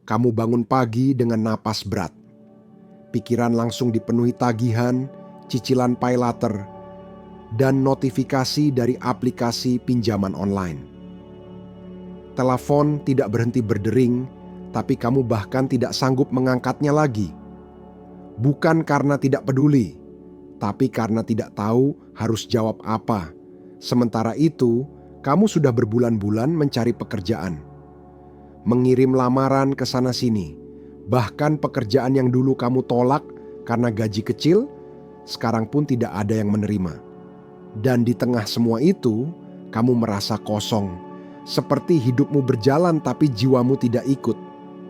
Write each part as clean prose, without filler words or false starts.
Kamu bangun pagi dengan napas berat. Pikiran langsung dipenuhi tagihan, cicilan paylater, dan notifikasi dari aplikasi pinjaman online. Telepon tidak berhenti berdering, tapi kamu bahkan tidak sanggup mengangkatnya lagi. Bukan karena tidak peduli, tapi karena tidak tahu harus jawab apa. Sementara itu, kamu sudah berbulan-bulan mencari pekerjaan. Mengirim lamaran ke sana-sini. Bahkan pekerjaan yang dulu kamu tolak karena gaji kecil, sekarang pun tidak ada yang menerima. Dan di tengah semua itu, kamu merasa kosong. Seperti hidupmu berjalan tapi jiwamu tidak ikut.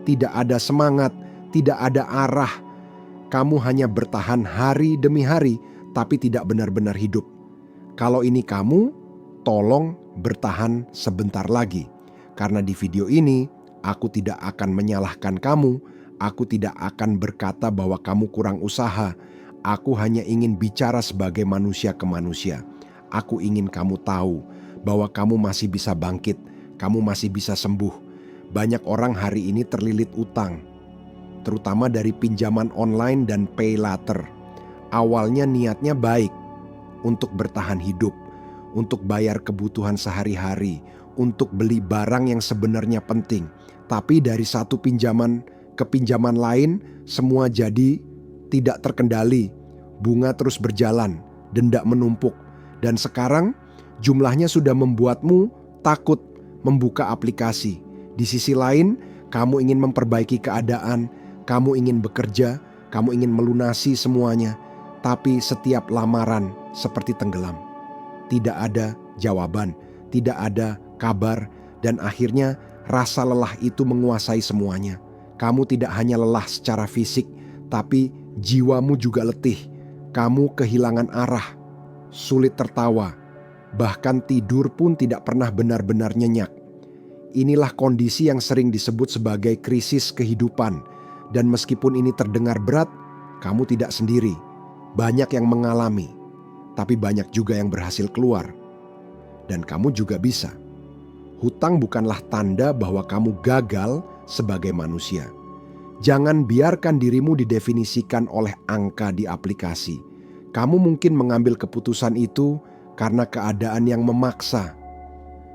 Tidak ada semangat, tidak ada arah. Kamu hanya bertahan hari demi hari, tapi tidak benar-benar hidup. Kalau ini kamu, tolong bertahan sebentar lagi. Karena di video ini, aku tidak akan menyalahkan kamu. Aku tidak akan berkata bahwa kamu kurang usaha. Aku hanya ingin bicara sebagai manusia ke manusia. Aku ingin kamu tahu bahwa kamu masih bisa bangkit. Kamu masih bisa sembuh. Banyak orang hari ini terlilit utang, terutama dari pinjaman online dan pay later. Awalnya niatnya baik untuk bertahan hidup, untuk bayar kebutuhan sehari-hari, untuk beli barang yang sebenarnya penting. Tapi dari satu pinjaman ke pinjaman lain, semua jadi tidak terkendali. Bunga terus berjalan, denda menumpuk. Dan sekarang jumlahnya sudah membuatmu takut membuka aplikasi. Di sisi lain, kamu ingin memperbaiki keadaan, kamu ingin bekerja, kamu ingin melunasi semuanya. Tapi setiap lamaran seperti tenggelam. Tidak ada jawaban, tidak ada kabar, dan akhirnya rasa lelah itu menguasai semuanya. Kamu tidak hanya lelah secara fisik, tapi jiwamu juga letih. Kamu kehilangan arah, sulit tertawa, bahkan tidur pun tidak pernah benar-benar nyenyak. Inilah kondisi yang sering disebut sebagai krisis kehidupan. Dan meskipun ini terdengar berat, kamu tidak sendiri. Banyak yang mengalami, tapi banyak juga yang berhasil keluar. Dan kamu juga bisa. Hutang bukanlah tanda bahwa kamu gagal sebagai manusia. Jangan biarkan dirimu didefinisikan oleh angka di aplikasi. Kamu mungkin mengambil keputusan itu karena keadaan yang memaksa.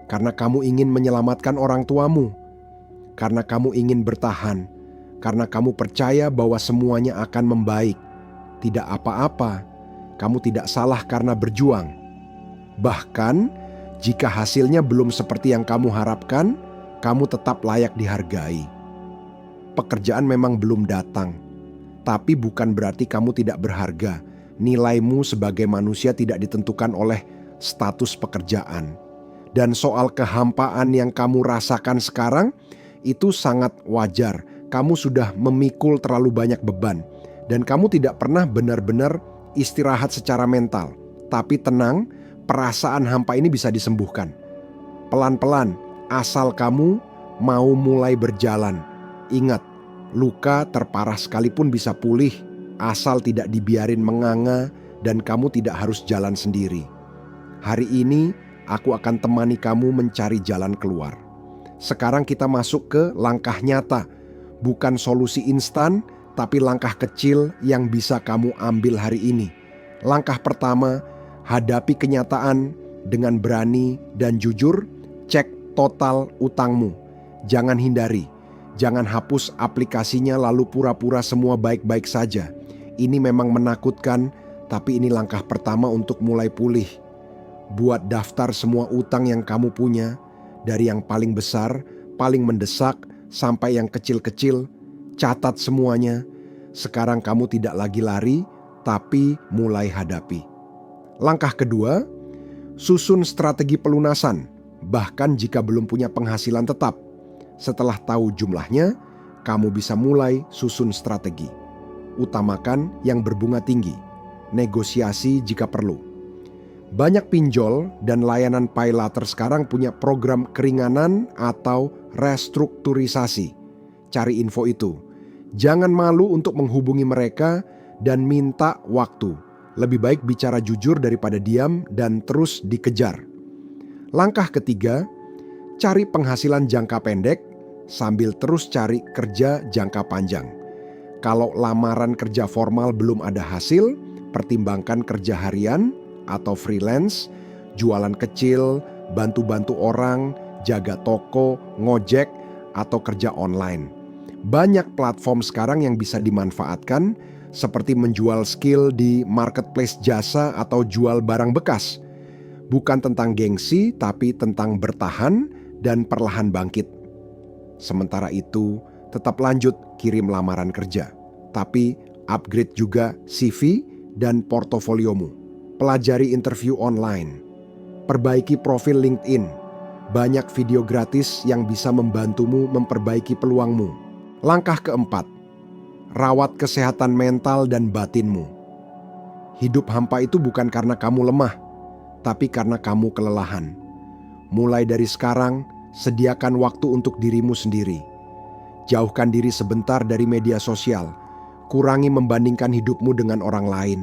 Karena kamu ingin menyelamatkan orang tuamu. Karena kamu ingin bertahan. Karena kamu percaya bahwa semuanya akan membaik. Tidak apa-apa, kamu tidak salah karena berjuang. Bahkan, jika hasilnya belum seperti yang kamu harapkan, kamu tetap layak dihargai. Pekerjaan memang belum datang, tapi bukan berarti kamu tidak berharga. Nilaimu sebagai manusia tidak ditentukan oleh status pekerjaan. Dan soal kehampaan yang kamu rasakan sekarang, itu sangat wajar. Kamu sudah memikul terlalu banyak beban. Dan kamu tidak pernah benar-benar istirahat secara mental. Tapi tenang, perasaan hampa ini bisa disembuhkan. Pelan-pelan, asal kamu mau mulai berjalan. Ingat, luka terparah sekalipun bisa pulih, asal tidak dibiarin menganga dan kamu tidak harus jalan sendiri. Hari ini, aku akan temani kamu mencari jalan keluar. Sekarang kita masuk ke langkah nyata. Bukan solusi instan, tapi langkah kecil yang bisa kamu ambil hari ini. Langkah pertama, hadapi kenyataan dengan berani dan jujur. Cek total utangmu. Jangan hindari. Jangan hapus aplikasinya lalu pura-pura semua baik-baik saja. Ini memang menakutkan, tapi ini langkah pertama untuk mulai pulih. Buat daftar semua utang yang kamu punya, dari yang paling besar, paling mendesak, sampai yang kecil-kecil. Catat semuanya. Sekarang kamu tidak lagi lari, tapi mulai hadapi. Langkah kedua, susun strategi pelunasan, bahkan jika belum punya penghasilan tetap. Setelah tahu jumlahnya, kamu bisa mulai susun strategi. Utamakan yang berbunga tinggi, negosiasi jika perlu. Banyak pinjol dan layanan pay later sekarang punya program keringanan atau restrukturisasi. Cari info itu. Jangan malu untuk menghubungi mereka dan minta waktu. Lebih baik bicara jujur daripada diam dan terus dikejar. Langkah ketiga, cari penghasilan jangka pendek, sambil terus cari kerja jangka panjang. Kalau lamaran kerja formal belum ada hasil, pertimbangkan kerja harian atau freelance, jualan kecil, bantu-bantu orang, jaga toko, ngojek, atau kerja online. Banyak platform sekarang yang bisa dimanfaatkan, seperti menjual skill di marketplace jasa atau jual barang bekas. Bukan tentang gengsi, tapi tentang bertahan dan perlahan bangkit. Sementara itu, tetap lanjut kirim lamaran kerja, tapi upgrade juga CV dan portofoliomu. Pelajari interview online, perbaiki profil LinkedIn. Banyak video gratis yang bisa membantumu memperbaiki peluangmu. Langkah keempat, rawat kesehatan mental dan batinmu. Hidup hampa itu bukan karena kamu lemah, tapi karena kamu kelelahan. Mulai dari sekarang, sediakan waktu untuk dirimu sendiri. Jauhkan diri sebentar dari media sosial. Kurangi membandingkan hidupmu dengan orang lain.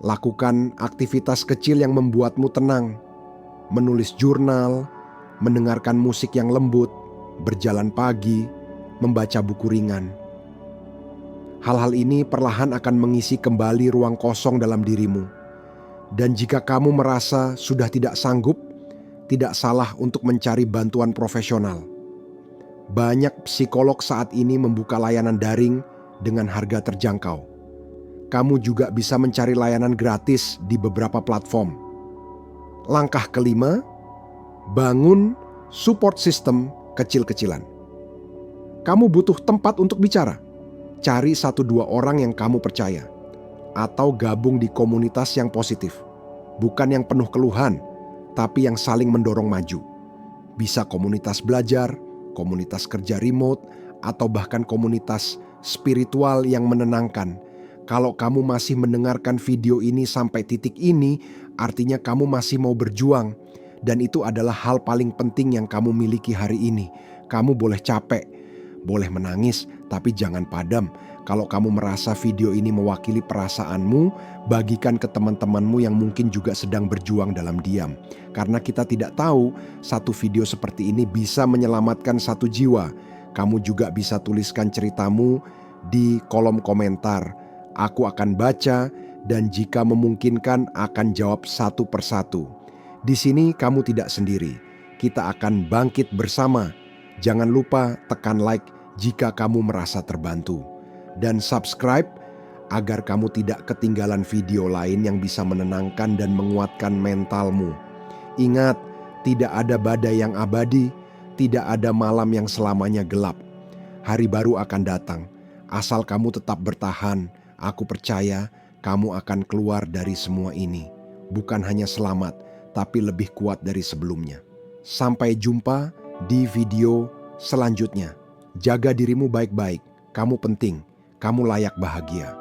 Lakukan aktivitas kecil yang membuatmu tenang. Menulis jurnal, mendengarkan musik yang lembut, berjalan pagi, membaca buku ringan. Hal-hal ini perlahan akan mengisi kembali ruang kosong dalam dirimu. Dan jika kamu merasa sudah tidak sanggup, tidak salah untuk mencari bantuan profesional. Banyak psikolog saat ini membuka layanan daring dengan harga terjangkau. Kamu juga bisa mencari layanan gratis di beberapa platform. Langkah kelima, bangun support system kecil-kecilan. Kamu butuh tempat untuk bicara. Cari 1-2 orang yang kamu percaya. Atau gabung di komunitas yang positif. Bukan yang penuh keluhan, tapi yang saling mendorong maju. Bisa komunitas belajar, komunitas kerja remote, atau bahkan komunitas spiritual yang menenangkan. Kalau kamu masih mendengarkan video ini sampai titik ini, artinya kamu masih mau berjuang. Dan itu adalah hal paling penting yang kamu miliki hari ini. Kamu boleh capek, boleh menangis, tapi jangan padam. Kalau kamu merasa video ini mewakili perasaanmu, bagikan ke teman-temanmu yang mungkin juga sedang berjuang dalam diam. Karena kita tidak tahu, satu video seperti ini bisa menyelamatkan satu jiwa. Kamu juga bisa tuliskan ceritamu di kolom komentar. Aku akan baca dan jika memungkinkan akan jawab satu persatu. Di sini kamu tidak sendiri. Kita akan bangkit bersama. Jangan lupa tekan like jika kamu merasa terbantu. Dan subscribe agar kamu tidak ketinggalan video lain yang bisa menenangkan dan menguatkan mentalmu. Ingat, tidak ada badai yang abadi, tidak ada malam yang selamanya gelap. Hari baru akan datang. Asal kamu tetap bertahan, aku percaya kamu akan keluar dari semua ini. Bukan hanya selamat, tapi lebih kuat dari sebelumnya. Sampai jumpa di video selanjutnya. Jaga dirimu baik-baik. Kamu penting. Kamu layak bahagia.